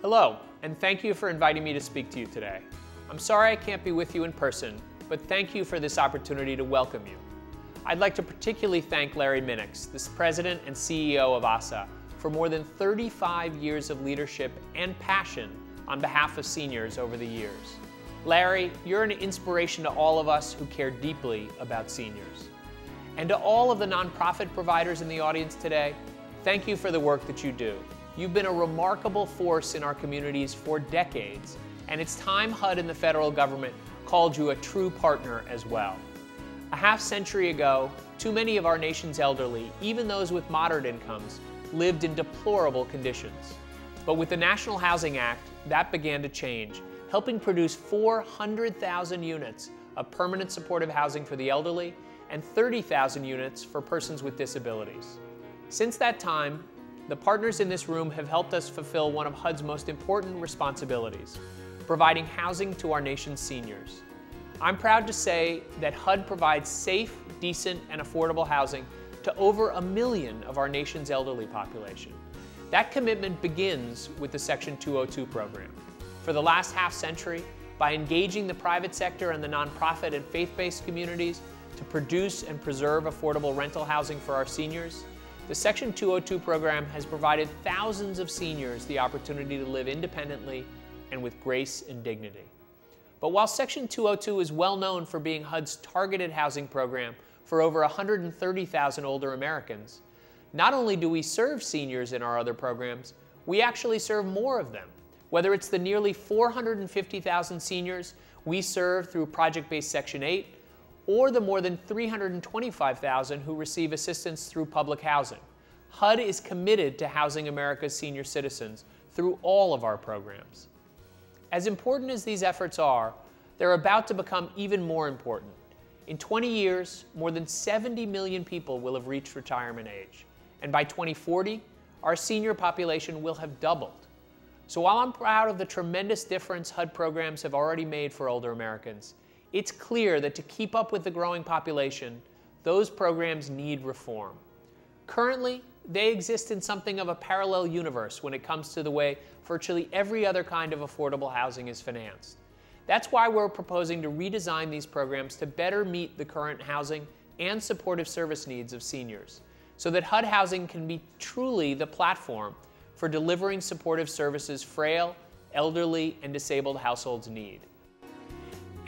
Hello, and thank you for inviting me to speak to you today. I'm sorry I can't be with you in person, but thank you for this opportunity to welcome you. I'd like to particularly thank Larry Minix, the President and CEO of AAHSA, for more than 35 years of leadership and passion on behalf of seniors over the years. Larry, you're an inspiration to all of us who care deeply about seniors. And to all of the nonprofit providers in the audience today, thank you for the work that you do. You've been a remarkable force in our communities for decades, and it's time HUD and the federal government called you a true partner as well. A half-century ago, too many of our nation's elderly, even those with moderate incomes, lived in deplorable conditions. But with the National Housing Act, that began to change, helping produce 400,000 units of permanent supportive housing for the elderly and 30,000 units for persons with disabilities. Since that time, the partners in this room have helped us fulfill one of HUD's most important responsibilities, providing housing to our nation's seniors. I'm proud to say that HUD provides safe, decent, and affordable housing to over 1 million of our nation's elderly population. That commitment begins with the Section 202 program. For the last half-century, by engaging the private sector and the nonprofit and faith-based communities to produce and preserve affordable rental housing for our seniors, the Section 202 program has provided thousands of seniors the opportunity to live independently and with grace and dignity. But while Section 202 is well known for being HUD's targeted housing program for over 130,000 older Americans, not only do we serve seniors in our other programs, we actually serve more of them. Whether it's the nearly 450,000 seniors we serve through project-based Section 8, or the more than 325,000 who receive assistance through public housing, HUD is committed to housing America's senior citizens through all of our programs. As important as these efforts are, they're about to become even more important. In 20 years, more than 70 million people will have reached retirement age, and by 2040, our senior population will have doubled. So while I'm proud of the tremendous difference HUD programs have already made for older Americans, it's clear that to keep up with the growing population, those programs need reform. Currently, they exist in something of a parallel universe when it comes to the way virtually every other kind of affordable housing is financed. That's why we're proposing to redesign these programs to better meet the current housing and supportive service needs of seniors, so that HUD Housing can be truly the platform for delivering supportive services frail, elderly, and disabled households need.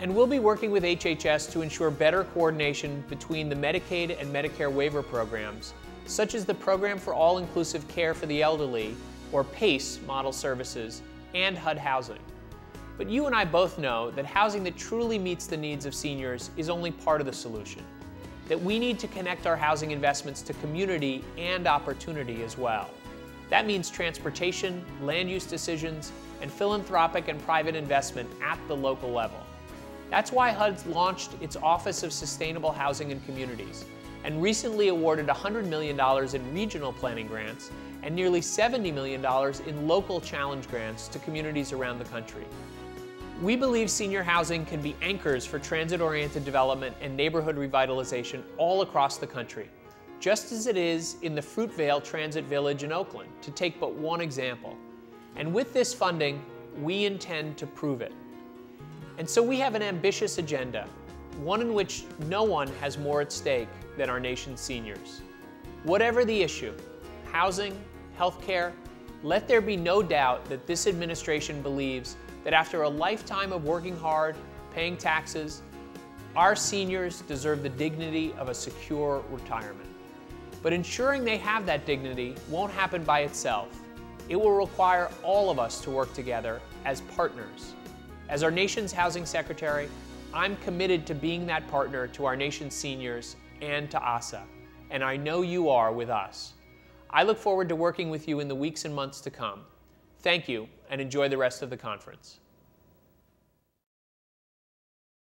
And we'll be working with HHS to ensure better coordination between the Medicaid and Medicare waiver programs, such as the Program for All-Inclusive Care for the Elderly, or PACE model services, and HUD Housing. But you and I both know that housing that truly meets the needs of seniors is only part of the solution, that we need to connect our housing investments to community and opportunity as well. That means transportation, land use decisions, and philanthropic and private investment at the local level. That's why HUD launched its Office of Sustainable Housing and Communities and recently awarded $100 million in regional planning grants and nearly $70 million in local challenge grants to communities around the country. We believe senior housing can be anchors for transit-oriented development and neighborhood revitalization all across the country, just as it is in the Fruitvale Transit Village in Oakland, to take but one example. And with this funding, we intend to prove it. And so we have an ambitious agenda, one in which no one has more at stake than our nation's seniors. Whatever the issue, housing, healthcare, let there be no doubt that this administration believes that after a lifetime of working hard, paying taxes, our seniors deserve the dignity of a secure retirement. But ensuring they have that dignity won't happen by itself. It will require all of us to work together as partners. As our nation's housing secretary, I'm committed to being that partner to our nation's seniors and to AAHSA, and I know you are with us. I look forward to working with you in the weeks and months to come. Thank you, and enjoy the rest of the conference.